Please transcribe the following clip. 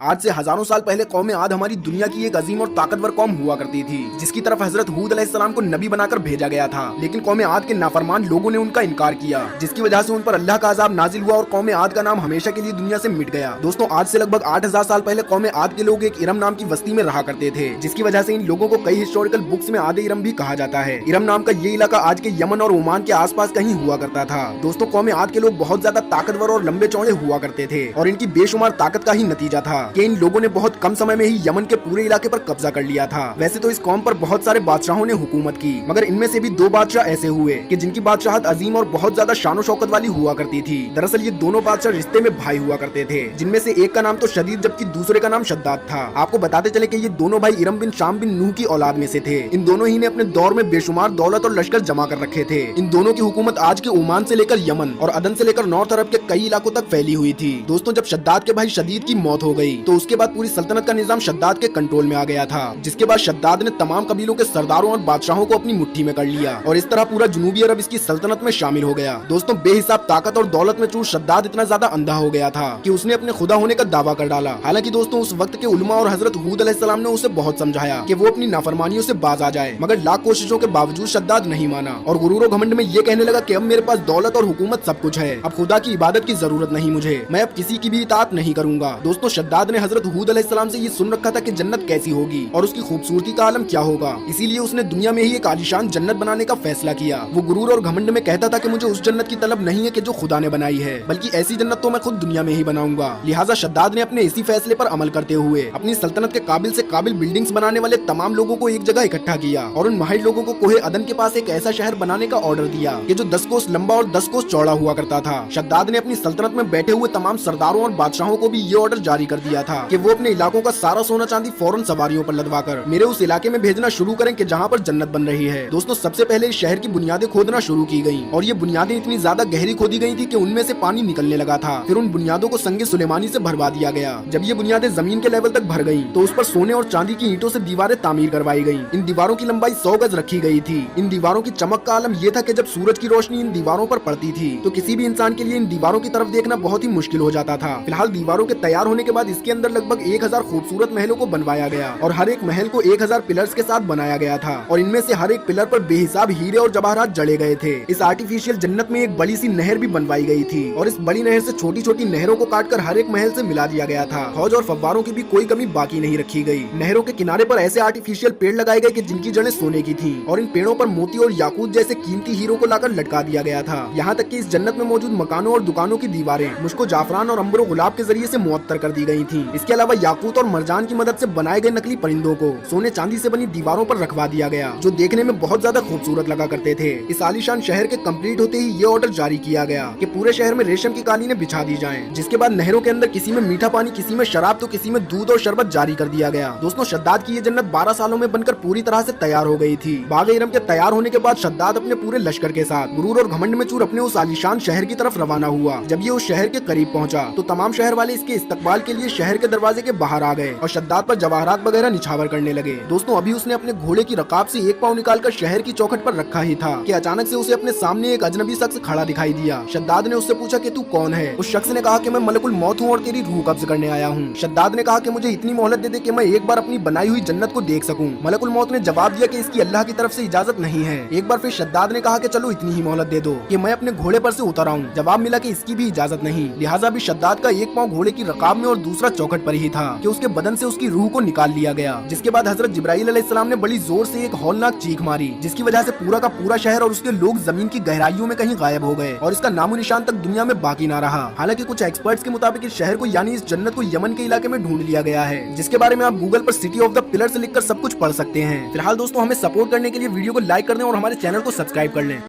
आज से हजारों साल पहले कौम आद हमारी दुनिया की एक अजीम और ताकतवर कौम हुआ करती थी, जिसकी तरफ हजरत हूद अलैहिस्सलाम को नबी बनाकर भेजा गया था। लेकिन कौम आद के नाफरमान लोगों ने उनका इनकार किया, जिसकी वजह से उन पर अल्लाह का अजाब नाजिल हुआ और कौम आद का नाम हमेशा के लिए दुनिया से मिट गया। दोस्तों, आज से लगभग 8000 साल पहले कौम आद के लोग एक इरम नाम की बस्ती में रहा करते थे, जिसकी वजह से इन लोगों को कई हिस्टोरिकल बुक्स में आदे इरम भी कहा जाता है। इरम नाम का ये इलाका आज के यमन और ओमान के आसपास कहीं हुआ करता था। दोस्तों, कौम आद के लोग बहुत ज्यादा ताकतवर और लंबे चौड़े हुआ करते थे और इनकी बेशुमार ताकत का ही नतीजा था कि इन लोगों ने बहुत कम समय में ही यमन के पूरे इलाके पर कब्जा कर लिया था। वैसे तो इस कौम पर बहुत सारे बादशाहों ने हुकूमत की, मगर इनमें से भी 2 बादशाह ऐसे हुए कि जिनकी बादशाहत अजीम और बहुत ज्यादा शानो शौकत वाली हुआ करती थी। दरअसल ये दोनों बादशाह रिश्ते में भाई हुआ करते थे, जिनमें से एक का नाम तो शदीद जबकि दूसरे का नाम शद्दाद था। आपको बताते चले कि ये दोनों भाई इरम बिन शाम बिन नूह की औलाद में से थे। इन दोनों ही ने अपने दौर में बेशुमार दौलत और लश्कर जमा कर रखे थे। इन दोनों की हुकूमत आज के ओमान से लेकर यमन और अदन से लेकर नॉर्थ अरब के कई इलाकों तक फैली हुई थी। दोस्तों, जब शद्दाद के भाई शदीद की मौत हो गई तो उसके बाद पूरी सल्तनत का निजाम शद्दाद के कंट्रोल में आ गया था, जिसके बाद शद्दाद ने तमाम कबीलों के सरदारों और बादशाहों को अपनी मुट्ठी में कर लिया और इस तरह पूरा जनूबी अरब इसकी सल्तनत में शामिल हो गया। दोस्तों, बेहिसाब ताकत और दौलत में चूर शद्दाद इतना ज्यादा अंधा हो गया था कि उसने अपने खुदा होने का दावा कर डाला। हालांकि दोस्तों, उस वक्त के उलमा और हजरत हूद अलैहिस्सलाम ने उसे बहुत समझाया कि वो अपनी नाफरमानियों से बाज आ जाए, मगर लाख कोशिशों के बावजूद शद्दाद नहीं माना और गुरूर और घमंड में ये कहने लगा कि अब मेरे पास दौलत और हुकूमत सब कुछ है, अब खुदा की इबादत की जरूरत नहीं मुझे, मैं अब किसी की भी इताअत नहीं करूंगा। दोस्तों, शद्दाद ने हजरत हूद अलैहिस्सलाम से ये सुन रखा था कि जन्नत कैसी होगी और उसकी खूबसूरती का आलम क्या होगा, इसीलिए उसने दुनिया में ही एक आलीशान जन्नत बनाने का फैसला किया। वो गुरूर और घमंड में कहता था कि मुझे उस जन्नत की तलब नहीं है कि जो खुदा ने बनाई है, बल्कि ऐसी जन्नत तो मैं खुद दुनिया में ही बनाऊंगा। लिहाजा शद्दाद ने अपने इसी फैसले पर अमल करते हुए अपनी सल्तनत के काबिल से काबिल बिल्डिंग्स बनाने वाले तमाम लोगों को एक जगह इकट्ठा किया और उन माहिर लोगों को कोहे अदन के पास एक ऐसा शहर बनाने का ऑर्डर दिया कि जो 10 कोस लंबा और 10 कोस चौड़ा हुआ करता था। शद्दाद ने अपनी सल्तनत में बैठे हुए तमाम सरदारों और बादशाहों को भी ये ऑर्डर जारी कर दिया था कि वो अपने इलाकों का सारा सोना चांदी फौरन सवारियों पर लदवाकर मेरे उस इलाके में भेजना शुरू करें कि जहाँ पर जन्नत बन रही है। दोस्तों, सबसे पहले इस शहर की बुनियादें खोदना शुरू की गयी और ये बुनियादें इतनी ज्यादा गहरी खोदी गई थी कि उनमें से पानी निकलने लगा था। फिर उन बुनियादों को संगे सुलेमानी से भरवा दिया गया। जब ये बुनियादें जमीन के लेवल तक भर गयी तो उस पर सोने और चांदी की ईंटों से दीवारें तामीर करवाई गयी। इन दीवारों की लंबाई 100 गज रखी गई थी। इन दीवारों की चमक का आलम ये था कि जब सूरज की रोशनी इन दीवारों पर पड़ती थी तो किसी भी इंसान के लिए इन दीवारों की तरफ देखना बहुत ही मुश्किल हो जाता था। फिलहाल दीवारों के तैयार होने के बाद इसके अंदर लगभग 1000 खूबसूरत महलों को बनवाया गया और हर एक महल को 1000 पिलर्स के साथ बनाया गया था और इनमें से हर एक पिलर पर बेहिसाब हीरे और जवाहरात जड़े गए थे। इस आर्टिफिशियल जन्नत में एक बड़ी सी नहर भी बनवाई गई थी और इस बड़ी नहर से छोटी छोटी नहरों को काटकर हर एक महल से मिला दिया गया था। हौज और फव्वारों की भी कोई कमी बाकी नहीं रखी गई। नहरों के किनारे पर ऐसे आर्टिफिशियल पेड़ लगाए गए कि जिनकी जड़ें सोने की थी और इन पेड़ों पर मोती और याकूत जैसे कीमती हीरों को लाकर लटका दिया गया था। यहाँ तक कि इस जन्नत में मौजूद मकानों और दुकानों की दीवारें मुश्को जाफरान और अंबर गुलाब के जरिए से मुअत्तर कर दी गई थी। इसके अलावा याकूत और मरजान की मदद से बनाए गए नकली परिंदों को सोने चांदी से बनी दीवारों पर रखवा दिया गया, जो देखने में बहुत ज्यादा खूबसूरत लगा करते थे। इस आलीशान शहर के कंप्लीट होते ही ये ऑर्डर जारी किया गया कि पूरे शहर में रेशम की कालीनें बिछा दी जाएं, जिसके बाद नहरों के अंदर किसी में मीठा पानी, किसी में शराब तो किसी में दूध और शरबत जारी कर दिया गया। दोस्तों, शद्दाद की ये जन्नत 12 सालों में बनकर पूरी तरह से तैयार हो गई थी। बाग इरम के तैयार होने के बाद शद्दाद अपने पूरे लश्कर के साथ गुरूर और घमंड में चूर अपने उस आलीशान शहर की तरफ रवाना हुआ। जब ये उस शहर के करीब पहुंचा तो तमाम शहर वाले इसके इस्तकबाल के लिए शहर के दरवाजे के बाहर आ गए और शद्दाद पर जवाहरात वगैरह निछावर करने लगे। दोस्तों, अभी उसने अपने घोड़े की रकाब से एक पाँव निकालकर शहर की चौखट पर रखा ही था कि अचानक से उसे अपने सामने एक अजनबी शख्स खड़ा दिखाई दिया। शद्दाद ने उससे पूछा कि तू कौन है? उस शख्स ने कहा कि मैं मलकुल मौत हूँ और तेरी रूह कब्ज करने आया हूँ। शद्दाद ने कहा कि मुझे इतनी मोहलत दे दे कि मैं एक बार अपनी बनाई हुई जन्नत को देख सकूं। मलकुल मौत ने जवाब दिया कि इसकी अल्लाह की तरफ से इजाजत नहीं है। एक बार फिर शद्दाद ने कहा कि चलो इतनी ही मोहलत दे दो कि मैं अपने घोड़े पर से उतर आऊं। जवाब मिला कि इसकी भी इजाजत नहीं। लिहाजा भी शद्दाद का एक पाँव घोड़े की रकाब में और दूसरा चौखट पर ही था कि उसके बदन से उसकी रूह को निकाल लिया गया। जिसके बाद हजरत जिब्राइल अलैहिस्सलाम ने बड़ी जोर से एक हौलनाक चीख मारी, जिसकी वजह से पूरा का पूरा शहर और उसके लोग जमीन की गहराइयों में कहीं गायब हो गए और इसका नामो निशान तक दुनिया में बाकी ना रहा। हालांकि कुछ एक्सपर्ट्स के मुताबिक इस शहर को यानी इस जन्नत को यमन के इलाके में ढूंढ लिया गया है, जिसके बारे में आप गूगल पर सिटी ऑफ द पिलर से लिखकर सब कुछ पढ़ सकते हैं। फिलहाल दोस्तों, हमें सपोर्ट करने के लिए वीडियो को लाइक कर दें और हमारे चैनल को सब्सक्राइब कर लें।